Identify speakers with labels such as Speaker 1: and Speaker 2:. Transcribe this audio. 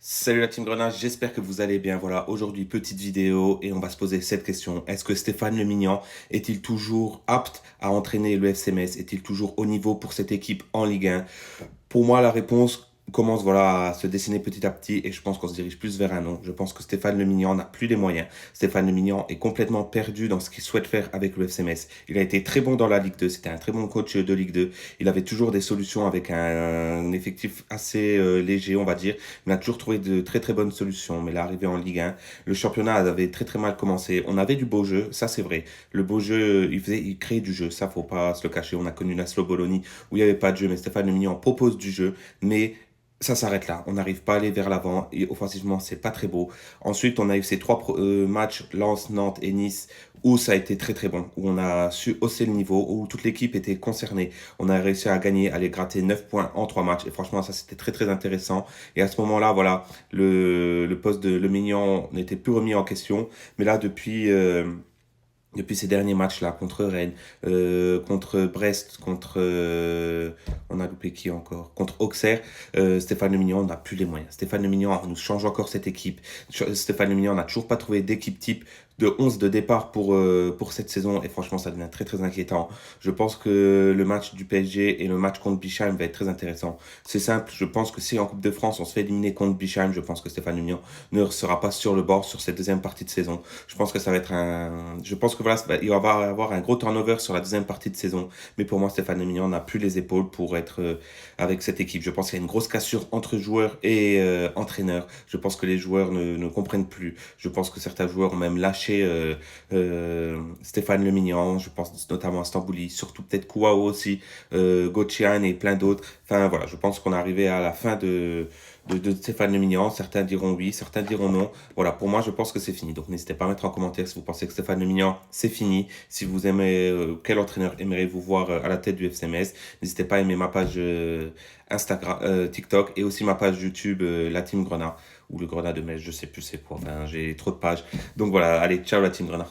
Speaker 1: Salut la team Grenade, j'espère que vous allez bien. Voilà, aujourd'hui, petite vidéo et on va se poser cette question. Est-ce que Stéphane Le Mignan est-il toujours apte à entraîner le FC Metz? Est-il toujours au niveau pour cette équipe en Ligue 1? Pour moi, la réponse commence voilà, à se dessiner petit à petit et je pense qu'on se dirige plus vers un non. Je pense que Stéphane Le Mignan n'a plus les moyens. Stéphane Le Mignan est complètement perdu dans ce qu'il souhaite faire avec le FC Metz. Il a été très bon dans la Ligue 2, c'était un très bon coach de Ligue 2. Il avait toujours des solutions avec un effectif assez léger, on va dire. Il a toujours trouvé de très très bonnes solutions. Mais l'arrivée en Ligue 1, le championnat avait très très mal commencé. On avait du beau jeu, ça c'est vrai. Le beau jeu, il créait du jeu, ça faut pas se le cacher. On a connu la Bologna où il n'y avait pas de jeu, mais Stéphane Le Mignan propose du jeu. Mais ça s'arrête là. On n'arrive pas à aller vers l'avant. Et offensivement, c'est pas très beau. Ensuite, on a eu ces matchs, Lens, Nantes et Nice, où ça a été très très bon. Où on a su hausser le niveau, où toute l'équipe était concernée. On a réussi à gagner, à aller gratter 9 points en 3 matchs. Et franchement, ça c'était très très intéressant. Et à ce moment-là, voilà, le poste de Le Mignon n'était plus remis en question. Mais là, depuis ces derniers matchs-là, contre Rennes, contre Brest, on a loupé qui encore? Contre Auxerre, Stéphane Le Mignon n'a plus les moyens. Stéphane Le Mignon nous change encore cette équipe. Stéphane Le Mignon n'a toujours pas trouvé d'équipe type de 11 de départ pour cette saison. Et franchement, ça devient très très inquiétant. Je pense que le match du PSG et le match contre Bichheim va être très intéressant. C'est simple, je pense que si en Coupe de France, on se fait éliminer contre Bichheim, je pense que Stéphane Le Mignon ne sera pas sur le bord sur cette deuxième partie de saison. Je pense que ça va être un. Je pense que voilà, il va y avoir un gros turnover sur la deuxième partie de saison. Mais pour moi, Stéphane Le Mignon n'a plus les épaules pour être avec cette équipe. Je pense qu'il y a une grosse cassure entre joueurs et entraîneurs. Je pense que les joueurs ne comprennent plus. Je pense que certains joueurs ont même lâché Stéphane Le Mignon. Je pense notamment à Stambouli, surtout peut-être Kouao aussi, Gochian et plein d'autres. Enfin voilà, je pense qu'on est arrivé à la fin de Stéphane Le Mignon. Certains diront oui, certains diront non. Voilà, pour moi, je pense que c'est fini. Donc, n'hésitez pas à mettre en commentaire si vous pensez que Stéphane Le Mignon, c'est fini. Si vous aimez, quel entraîneur aimeriez-vous voir à la tête du FCMS? N'hésitez pas à aimer ma page Instagram, TikTok et aussi ma page YouTube, La Team Grenat ou le Grenat de Metz, je sais plus c'est quoi. Enfin, j'ai trop de pages. Donc voilà, allez, ciao la Team Grenat.